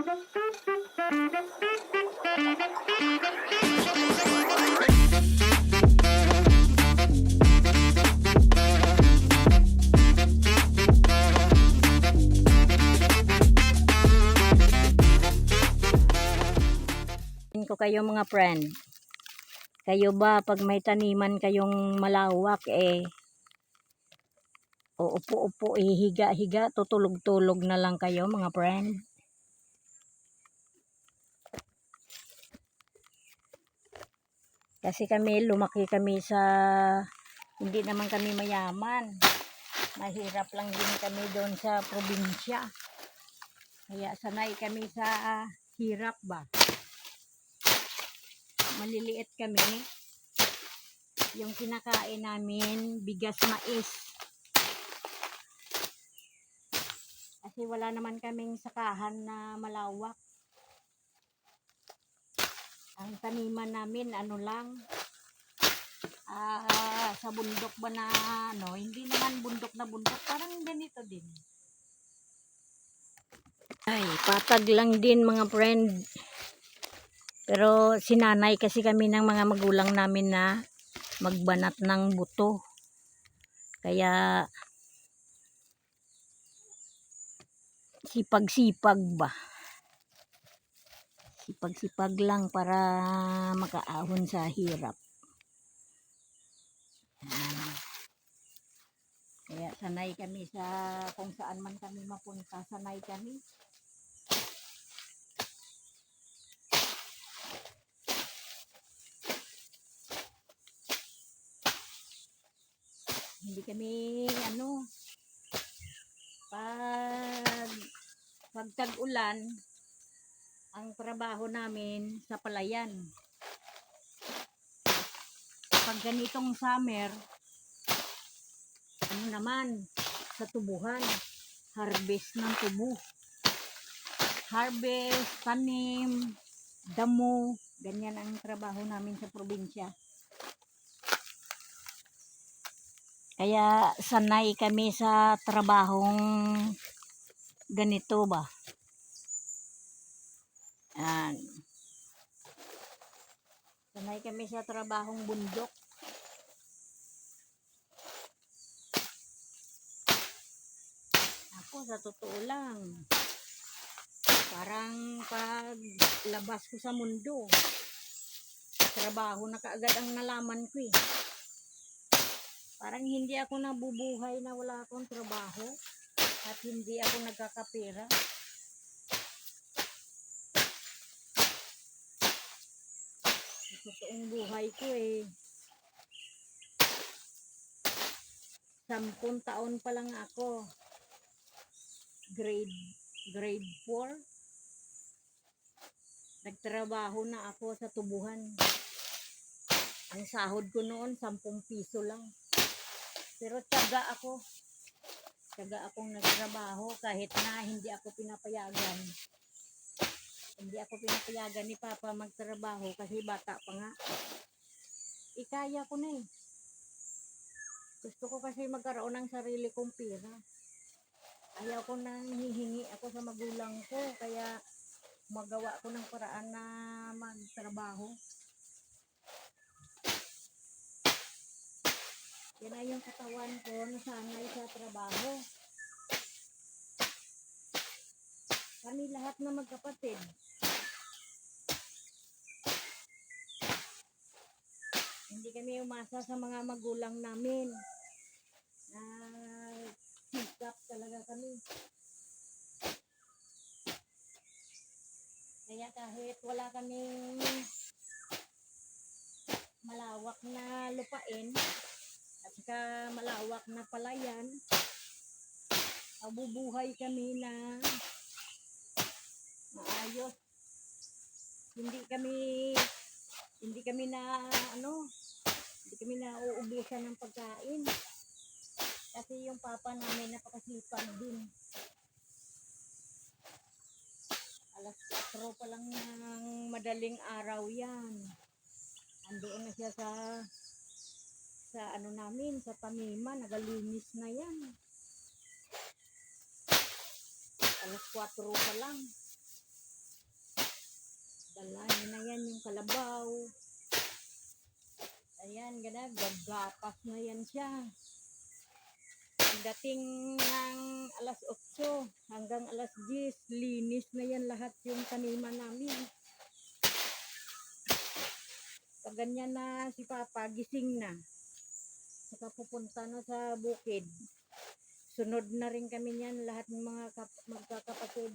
Ko kayo mga friend, kayo ba pag may taniman kayong malawak uupo-upo, higa-higa, tutulog-tulog na lang kayo mga friend? Kasi kami, lumaki kami sa, hindi naman kami mayaman, mahirap lang din kami doon sa probinsya, kaya sanay kami sa hirap ba. Maliliit kami, yung kinakain namin bigas mais, kasi wala naman kaming sakahan na malawak. Ang taniman namin ano lang, sa bundok ba na hindi naman bundok na bundok, parang ganito din. Ay, patag lang din mga friend. Pero sinanay kasi kami ng mga magulang namin na magbanat ng buto. Kaya sipag-sipag ba. Sipag-sipag lang para makaahon sa hirap. Kaya sanay kami sa kung saan man kami mapunta, sanay kami. Hindi kami pag tag-ulan, ang trabaho namin sa palayan. Pag ganitong summer, naman sa tubuhan, harvest ng tubo, harvest, tanim, damo, ganyan ang trabaho namin sa probinsya. Kaya sanay kami sa trabahong ganito ba. Sanay kami sa trabahong bundok. Ako sa totoo lang, parang pag labas ko sa mundo, trabaho na kaagad ang nalaman ko eh. Parang hindi ako nabubuhay na wala akong trabaho at hindi ako nagkakapera. Sa totoong buhay ko 10 taon pa lang ako. Grade 4. Nagtrabaho na ako sa tubuhan. Ang sahod ko noon 10 piso lang. Pero tiyaga akong nagtrabaho kahit na hindi ako pinapayagan. Hindi ako pinapayagan ni Papa magtrabaho kasi bata pa nga. Kaya ko na eh. Gusto ko kasi magkaroon ng sarili kong pera. Ayaw ko nang hihingi ako sa magulang ko, kaya magawa ko ng paraan na magtrabaho. Yan ay yung katawan ko, nasanay sa trabaho. Kami lahat na magkapatid. Hindi kami umasa sa mga magulang namin. Sikap talaga kami. Kaya kahit wala kaming malawak na lupain at saka malawak na palayan, mabubuhay kami na maayos. Hindi kami na uubusan ng pagkain. Kasi yung papa namin napakasipag din. Alas 4 pa lang ng madaling araw yan. Andoon na siya sa namin, sa taniman, nagalinis na yan. Alas 4 pa lang. kalabaw. Ayan, gana, gagapas na yan siya. Pagdating ng alas 8 hanggang alas 10, linis na yan lahat yung taniman namin. Pag ganyan na si Papa, gising na. Saka pupunta na sa bukid. Sunod na rin kami niyan, lahat ng mga magkakapatid.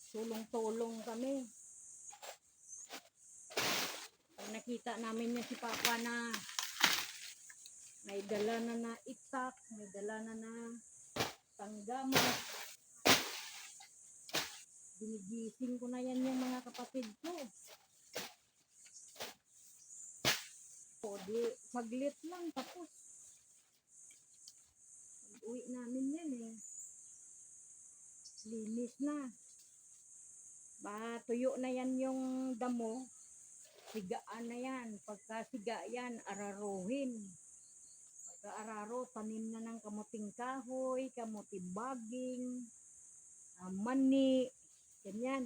Tulong-tulong kami. Pag nakita namin niya si Papa na may dala na itak, may dala na tanggamas, ginigising ko na yan yung mga kapatid ko. O di, saglit lang, tapos. Pag-uwi namin yan eh. Linis na. Tuyo na yan yung damo. Sigaan na yan. Pagka siga yan, araruhin. Pagka araro, tanim na ng kamuting kahoy, kamuting baging, mani, ganyan.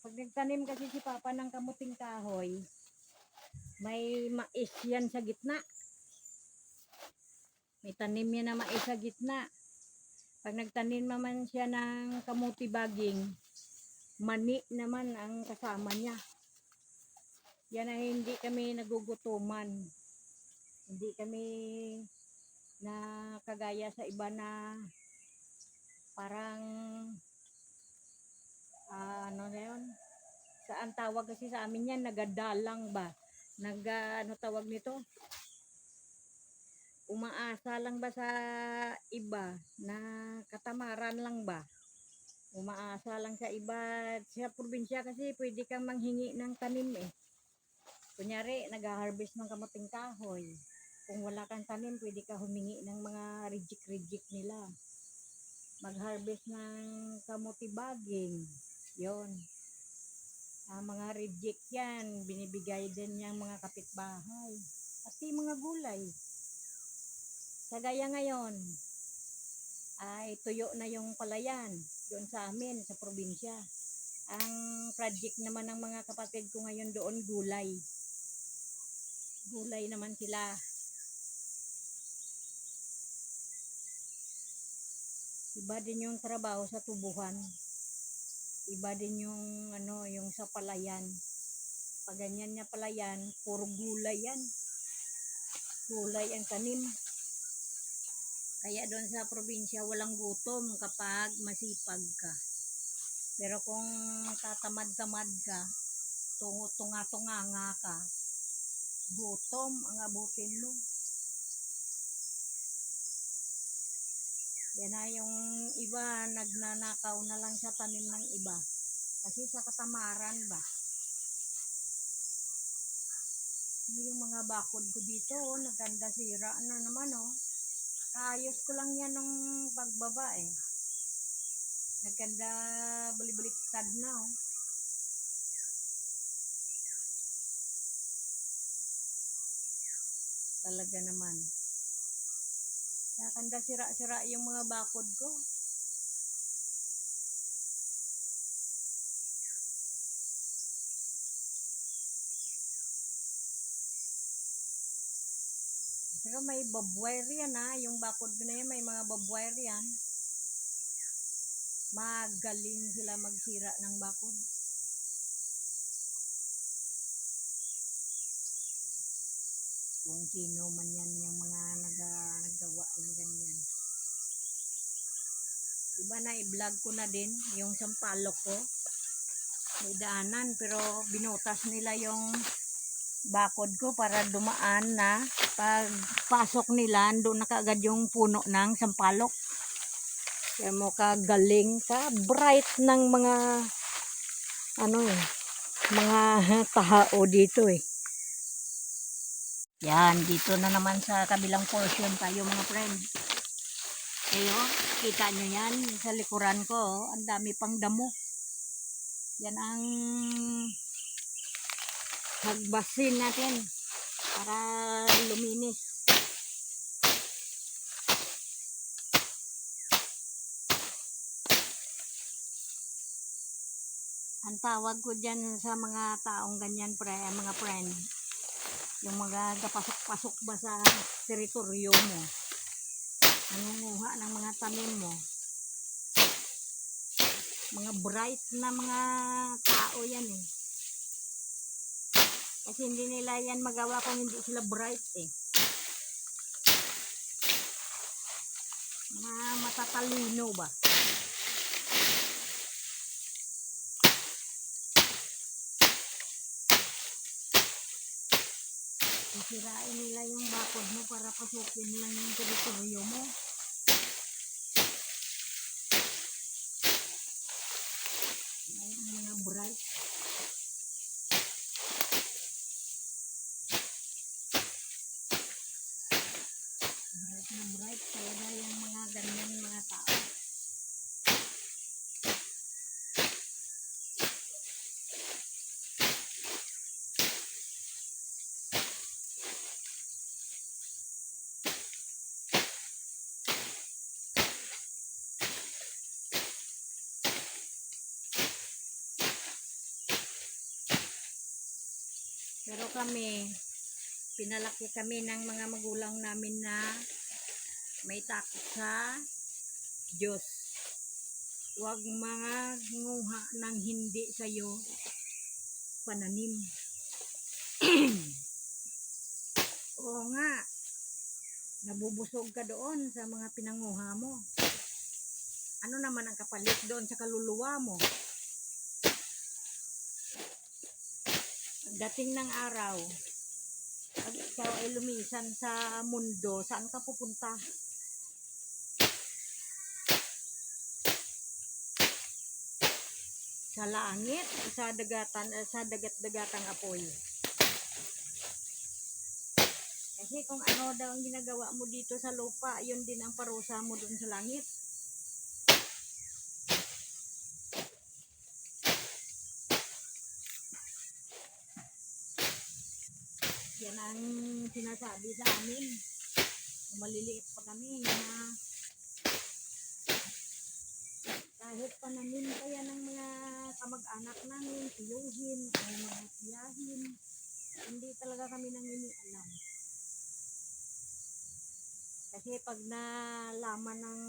Pag nagtanim kasi si Papa ng kamuting kahoy, may mais yan sa gitna. May tanim yan na mais sa gitna. Pag nagtanim naman siya ng kamuti baging, mani naman ang kasama niya. Yan ay hindi kami nagugutuman. Hindi kami na kagaya sa iba na parang ano na yun? Saan tawag kasi sa amin yan? Nagadalang ba? Ano tawag nito? Umaasa lang ba sa iba na katamaran lang ba? Umaasa lang sa iba. Sa probinsya kasi pwede kang manghingi ng tanim eh. Kunyari, nag-harvest ng kamuting kahoy. Kung wala kang tanim, pwede ka humingi ng mga reject nila. Mag-harvest ng kamuti baging. Yon. Mga reject yan, binibigay din yung mga kapitbahay. Pati mga gulay. Kagaya ngayon, ay tuyo na yung palayan doon sa amin, sa probinsya. Ang project naman ng mga kapatid ko ngayon doon, gulay. Gulay naman sila. Iba din yung trabaho sa tubuhan. Iba din yung yung sa palayan. Pag ganyan niya palayan, puro gulay yan. Gulay ang tanim. Kaya doon sa probinsya, walang gutom kapag masipag ka. Pero kung tatamad-tamad ka, tunga-tunganga ka, gutom ang abutin mo. Yan na yung iba, nagnanakaw na lang sa tanim ng iba. Kasi sa katamaran ba? Yung mga bakod ko dito, naganda sira na naman Ayos ko lang yan ng pagbaba eh. Naganda balik-baliktad na Talaga naman. Naganda sira-sira yung mga bakod ko. Pero may barbwire yan yung bakod ko na yan, may mga barbwire yan. Magaling sila magsira ng bakod. Kung sino man yan yung mga naggawa ng ganyan. Diba na i-vlog ko na din yung sampalok ko. May daanan pero binutas nila yung bakod ko para dumaan na pagpasok nila doon na kaagad yung puno ng sampalok. Kaya mo kagaling ka bright ng mga mga tao dito eh. Yan, dito na naman sa kabilang portion tayo mga friend. Ayo, kita nyo yan sa likuran ko, ang dami pang damo. Yan ang hagbasin natin para luminis. Ang tawag ko dyan sa mga taong ganyan, mga friend, yung mga kapasok-pasok ba sa teritoryo mo, nangunguha ng mga tanim mo, mga bright na mga tao yan eh. Kasi hindi nila yan magawa kung hindi sila bright eh. Mga matatalino ba? Sisirain nila yung bakod mo para pasukin lang yung teritoryo mo. Yung mga bright. Bright na bright talaga yung mga ganyan mga tao. Pero kami, pinalaki kami ng mga magulang namin na may takot sa Diyos. Huwag mga nguha ng hindi sa'yo pananim. Oo nga, nabubusog ka doon sa mga pinanguha mo. Ano naman ang kapalit doon sa kaluluwa mo? Dating ng araw, pag ikaw ay lumisan sa mundo, saan ka pupunta? Sa langit, sa dagatan, sa dagat-dagatang apoy. Kasi kung ano daw ang ginagawa mo dito sa lupa, yun din ang parusa mo dun sa langit. Yan ang sinasabi sa amin. Maliliit pa kami na kahit pananim pa yan ng mga kamag-anak namin, tiyuhin, o mga tiyahin, hindi talaga kami nangingialam. Kasi pag nalaman ng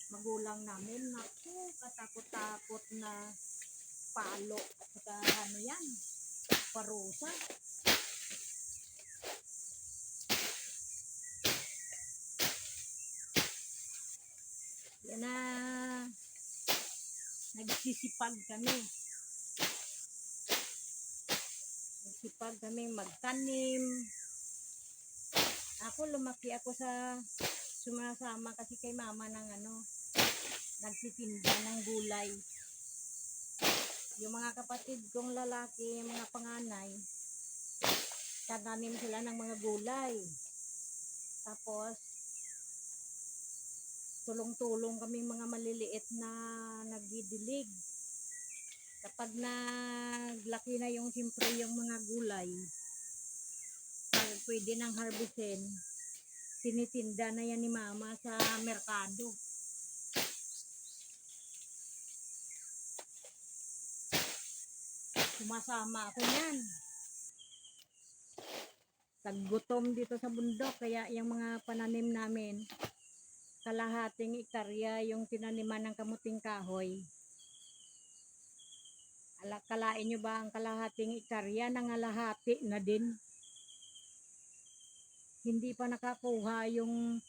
magulang namin, naku, katakot-takot na palo at saka ano yan, parusa. Yan na nagsisipag kami. Nagsipag kami magtanim. Ako lumaki ako sa sumasama kasi kay mama ng nagtitinda ng gulay. Yung mga kapatid kong lalaki, yung mga panganay, tatanim sila ng mga gulay. Tapos tulong-tulong kami mga maliliit na nagdidilig. Kapag naglaki na yung siyempre yung mga gulay, pag pwede nang harvestin, tinitinda na yan ni mama sa merkado. Sumasama ako yan. Taggutom dito sa bundok, kaya yung mga pananim namin, kalahating ekarya yung tinaniman ng kamuting kahoy. Kalain nyo ba ang kalahating ekarya, nangalahati na din? Hindi pa nakakuha yung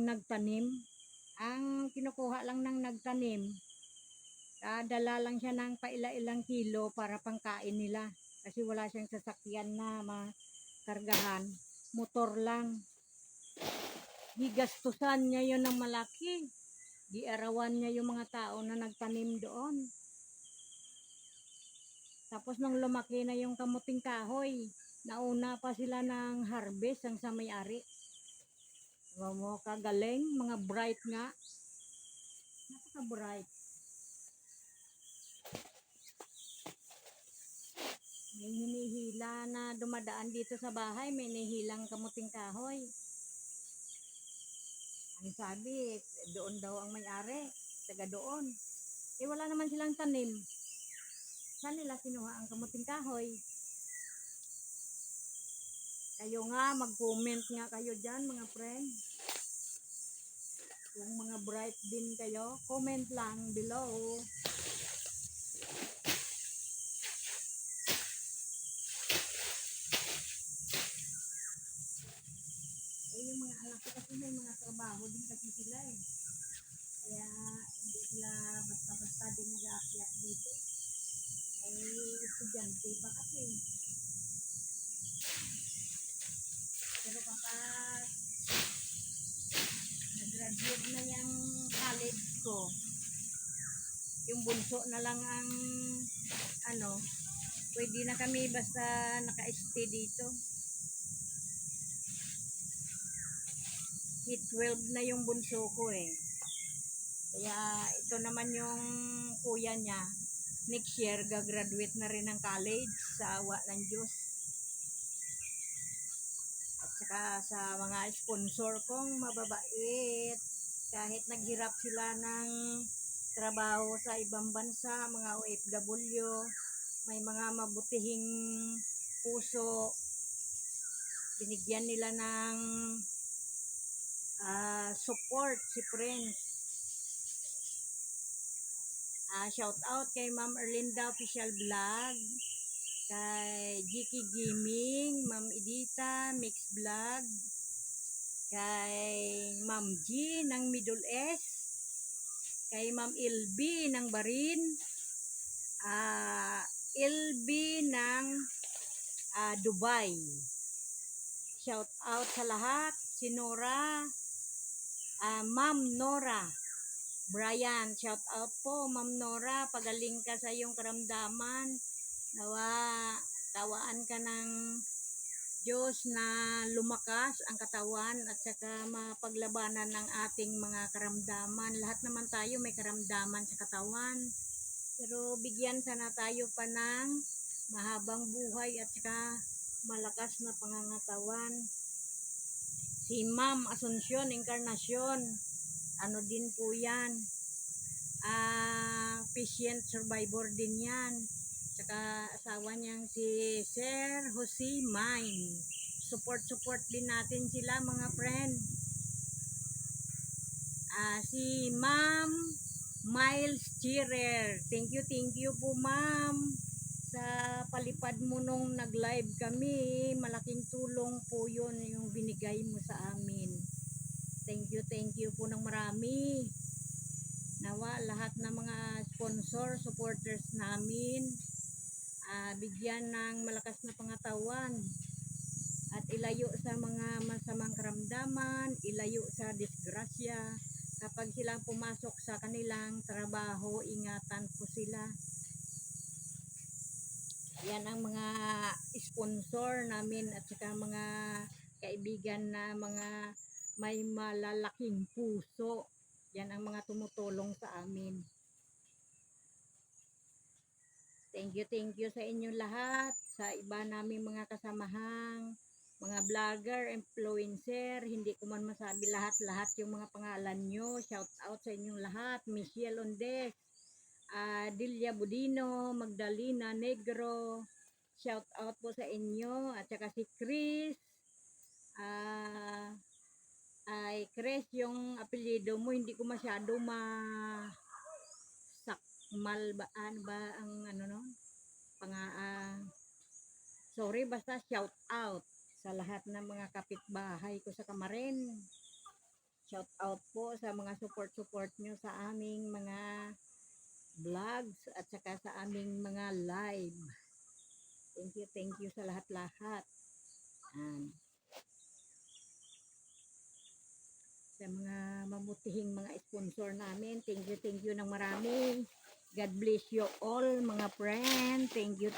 nagtanim. Ang kinukuha lang ng nagtanim, dala lang siya ng paila-ilang kilo para pangkain nila. Kasi wala siyang sasakyan na makargahan. Motor lang. Gigastusan niya yun ng malaki. Giarawan niya yung mga tao na nagtanim doon. Tapos nung lumaki na yung kamuting kahoy, nauna pa sila ng harvest ang sa may-ari. Mo kagaling, mga bright nga. Napaka-bright. May hinihila na dumadaan dito sa bahay, may nihilang kamuting kahoy. Ang sabi, doon daw ang may-ari, taga doon. Eh wala naman silang tanim. Saan nila kinuha ang kamuting kahoy? Kayo nga, mag-comment nga kayo dyan mga friend. Kung mga bright din kayo, comment lang below. Yung mga anak ko kasi may mga trabaho din kasi sila eh. Kaya hindi sila basta-basta din nag-aakyat dito. Estudyante pa kasi. Pero kapag nag-graduate na yung college ko, yung bunso na lang ang pwede na kami basta naka-stay dito. Hit 12 na yung bunso ko eh. Kaya ito naman yung kuya niya. Next year, gagraduate na rin ng college sa awa ng Diyos. At saka sa mga sponsor kong mababait, kahit naghirap sila ng trabaho sa ibang bansa, mga OFW, may mga mabutihing puso, binigyan nila ng support si Prince. Shout out kay Ma'am Erlinda Official Vlog, kay Jiki Gaming, Ma'am Edita Mix Vlog, kay Ma'am G ng Middle East, kay Ma'am LB ng Barin, LB ng Dubai. Shout out sa lahat, si Nora, Ma'am Nora Brian, shout out po Ma'am Nora, pagaling ka sa iyong karamdaman, nawa tawaan ka ng Diyos na lumakas ang katawan at saka mapaglabanan ng ating mga karamdaman. Lahat naman tayo may karamdaman sa katawan, pero bigyan sana tayo pa ng mahabang buhay at saka malakas na pangangatawan. Si Ma'am Asuncion Encarnacion, din po yan, patient survivor din yan, tsaka asawa niyang si Sir Jose Mine. Support din natin sila mga friend. Si Ma'am Miles Cheerer, thank you po ma'am sa palipad mo nung nag-live kami. Malaking tulong po yun yung binigay mo sa amin. Thank you po ng marami. Nawa lahat ng mga sponsor, supporters namin, bigyan ng malakas na pangatawan at ilayo sa mga masamang karamdaman, ilayo sa disgrasya. Kapag sila pumasok sa kanilang trabaho, ingatan po sila. Yan ang mga sponsor namin at saka mga kaibigan na mga may malalaking puso. Yan ang mga tumutulong sa amin. Thank you sa inyo lahat, sa iba naming mga kasamahang mga vlogger, influencer. Hindi ko man masabi lahat yung mga pangalan nyo. Shout out sa inyong lahat. Michelle Ondes, Dilia Budino, Magdalena Negro, shout out po sa inyo. At saka si Chris, Chris yung apelyido mo, hindi ko masyado sakmal ba, sorry, basta shout out sa lahat ng mga kapitbahay ko sa Kamarin. Shout out po sa mga support nyo sa aming mga vlogs at saka sa aming mga live. Thank you sa lahat. Sa mga mamutihing mga sponsor namin, thank you ng marami. God bless you all mga friend. Thank you.